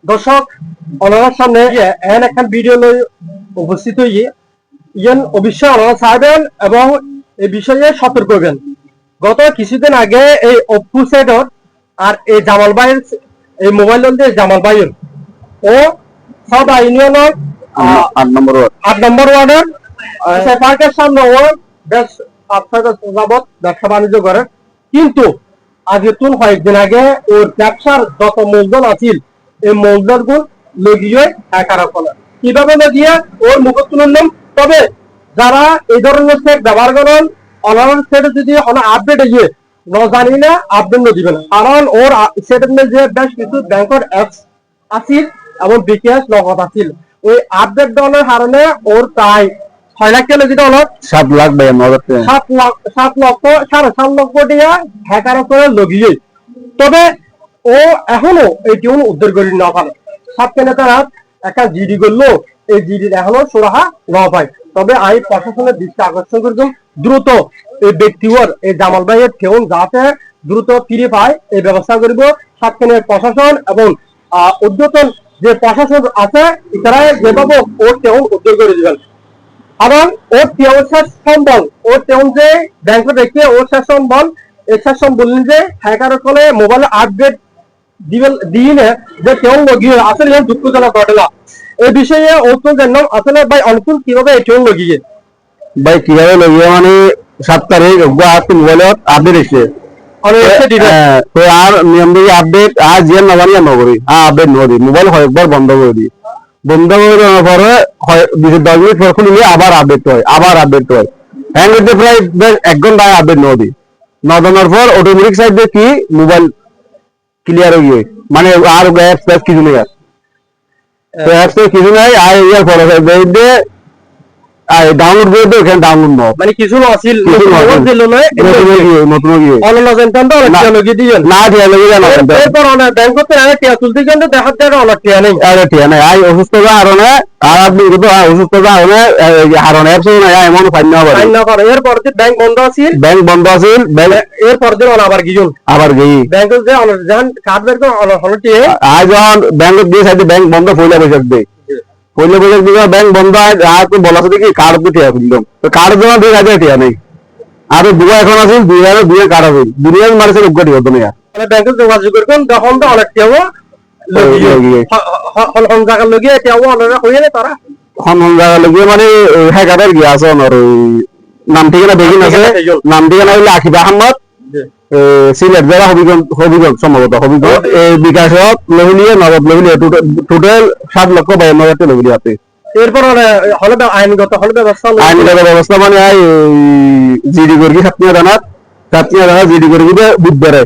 দর্শক ওনার সামনে এন একটা ভিডিও লই উপস্থিত হইয়ে ইয়ান অবশ্যই ওনারা চাইবেন এবং এই বিষয়ে সতর্ক হবেন। গত কিছুদিন আগে এই অপ্পু সেটর আর এই জামাল ভাইয়ের এই মোবাইল দিয়ে জামাল ভাইয়ের ও সাউথ ইউনিয়নের 8 নম্বর ওয়ার্ডের পার্কের সামনে ও বেশ 5-6 বছর যাবৎ ব্যবসা বাণিজ্য করে, কিন্তু আগে তুন কয়েকদিন আগে ওর ব্যবসার যত মূলধন আছিল এই মূলধন গুণ লগিয়ে একার ফলে কিভাবে লগিয়ে ওর মুখ তুললাম। তবে যারা এই ধরনের সেট ব্যবহার করেন অনলাইন সেট যদি আপডেট হয়ে ন জানি না আপডেট দিবে না, কারণ ওর সেটের যে বেশ কিছু ব্যাংকের অ্যাপস আছিল এবং বিকাশ নগদ আছিল, ওই আপডেট দেওয়ার কারণে ওর প্রায় 6 লাখ কেলে যদি হলো 7 লাখ ভাই নগদ 7 লক্ষ 7.5 লক্ষ টাকা হ্যাকার করে লগিয়ে। তবে ও এখনো এই টিউন উদ্ধার করি না পারে, সব কেনে তারা একটা জিডি করলো, এই জিডির এখনো সুরাহা ন পায়। তবে আমি প্রশাসনের দৃষ্টি আকর্ষণ করতাম দ্রুত এই ব্যক্তির এই জামাল ভাইয়ের ঠেউন যাতে দ্রুত ফিরে পায় এই ব্যবস্থা করব। সব কেনে প্রশাসন এবং উদ্যতন যে প্রশাসন আছে তারা যেভাবে ওর ঠেউন উদ্ধার করে দিবেন। এবং ওর টেউন শেষ সম্বল ওর টেউন যে ব্যাংকে রেখে ওর শেষ সম্বল এই শেষ বললেন যে হ্যাকার ফলে মোবাইল আপডেট দিবেন দিয়ে যে টেউন লগিয়ে আসলে দুঃখজনক ঘটনা। এই বিষয়ে ও তো জানলাম আসলে ভাই অনুকূল কিভাবে এই টেউন লগিয়ে ভাই কিভাবে লগিয়ে মানে 7 তারিখ মোবাইলত আপডেট এসে তো আর নিয়ম দিয়ে আপডেট আজ যে নবানি নগরী আপডেট নদী মোবাইল কয়েকবার বন্ধ করে দিই, বন্ধ করে দেওয়ার পরে 10 মিনিট পর খুলে আবার আপডেট হয় হ্যান্ড হতে প্রায় 1 ঘন্টা আপডেট নদী নদানোর পর অটোমেটিক সাইড দিয়ে কি মোবাইল ক্লিয়ার হয়ে গিয়ে মানে আর অ্যাপস কিছু নেই, আর তো অ্যাপস কিছু নেই আর ইয়ার পরে ডাউনলোড করে দিও, এখানে ডাউনলোড নাও মানে কিছু আছিল নতুন গিয়ে অনলাইন জানতাম তো লগিয়ে দিবেন না দিয়া লগিয়ে না এরপর অন ব্যাংক করতে আরে টিয়া তুলতে গেলে দেখা যায় অনেক টিয়া নেই আই অসুস্থতা কারণে আর আপনি কিন্তু অসুস্থতা কারণে হারণ অ্যাপস না এমন ফাইন না করে এরপর যে ব্যাংক বন্ধ আছিল এরপর যে আবার গিয়ে ব্যাংক যে অনলাইন কার্ড বের করে অনলাইন টিয়া আজ যখন ব্যাংক দিয়ে সাইডে ব্যাংক বন্ধ ফইলা বসে দেয় পয়লা বৈশাখ দিকে ব্যাংক বন্ধ হয় আর তো বলা কি কার্ড দিয়ে একদম তো কার্ড দেওয়া 2000 টাকা নেই আর দুয়া এখন আছে 2000 কার্ড আছে দুনিয়ার মানুষের উদ্ঘাটি হতো না মানে ব্যাংকে যোগাযোগ করবেন তখন তো অনেক টাকা লগিয়ে হন জায়গা লগিয়ে টাকা অনেক হইলে তারা হন জায়গা লগিয়ে মানে হ্যাকারের গিয়ে আছে ওর নাম ঠিকানা বেগিন আছে, নাম ঠিকানা হলো আকিব আহমদ সিলেট জেলা হবিগঞ্জ সম্ভবত হবিগঞ্জ বিকাশক লহিলিয়ে নগদ লহিলিয়ে টোটাল 7 লক্ষ 52 টাকা লহিলিয়ে আছে। এরপর হলে আইনগত ব্যবস্থা মানে জিডি করবি সাতনিয়া দানাত জিডি করবি বুধবারে,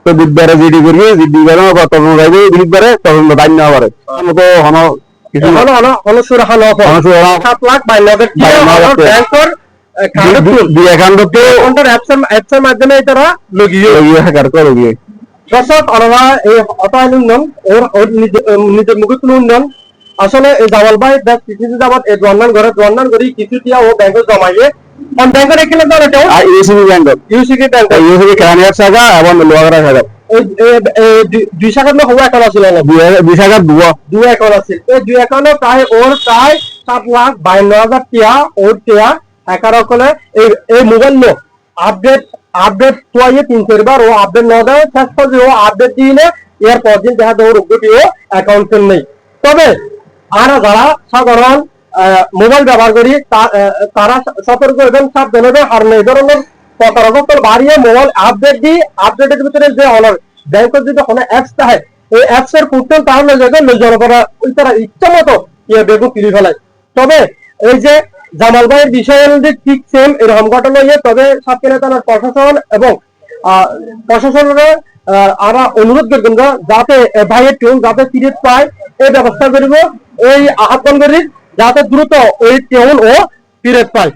তো বুধবারে জিডি করবি জিডি করে তখন যাইবে বুধবারে তখন দাইন নেওয়া পারে তো হন কিছু হন সুরাহা ন 7 লাখ 52 ব্যাংকর মাধ্যমে তারা দর্শক ওনারা এই অতায়ন ওর নিজের মুখে তুলে উন্নয়ন আসলে এই জামাল ভাই কিছু যাবত এই রন্নান করি কিছু দিয়া ও ব্যাংকে জমাইয়ে ব্যাংকের এখানে ইউসিবি ক্রানিয়ার শাখা এবং লোহাগড়া শাখা দুই শাখার লোক হওয়া অ্যাকাউন্ট আছিল দুই শাখার দুই অ্যাকাউন্ট আছিল এই দুই অ্যাকাউন্টে প্রায় 7 লাখ 52 হাজার টাকা ওর টাকা হ্যাকার সকলে এই মোবাইল নো আপডেট তোয়াইয়ে 300 বার ও আপডেট ন দেয় শেষ পর্যন্ত ও আপডেট দিয়ে এরপর দিন দেখা যায় ওর উদ্যোগীও অ্যাকাউন্ট নেই। তবে আর যারা সাধারণ মোবাইল ব্যবহার করি তারা সতর্ক এবং সাবধান হবে, আর এই ধরনের প্রতারক বাড়িয়ে মোবাইল আপডেট দিই আপডেটের ভিতরে যে অনার ব্যাংকের যদি কোনো অ্যাপস থাকে এই অ্যাপস এর পোর্টাল তাহলে জন করা ওই তারা ইচ্ছা মতো বেগু কিনে ফেলায়। তবে এই যে জামাল ভাইয়ের বিষয় ঠিক সেম এরকম ঘটনা হয়ে তবে সাতক্ষীরা থানার প্রশাসন এবং প্রশাসনের আমরা অনুরোধ করবেন যাতে ভাইয়ের টিউন যাতে ফিরে পায় এই ব্যবস্থা করব, এই আহ্বান করি যাতে দ্রুত ওই টিউন ও ফিরে পায়।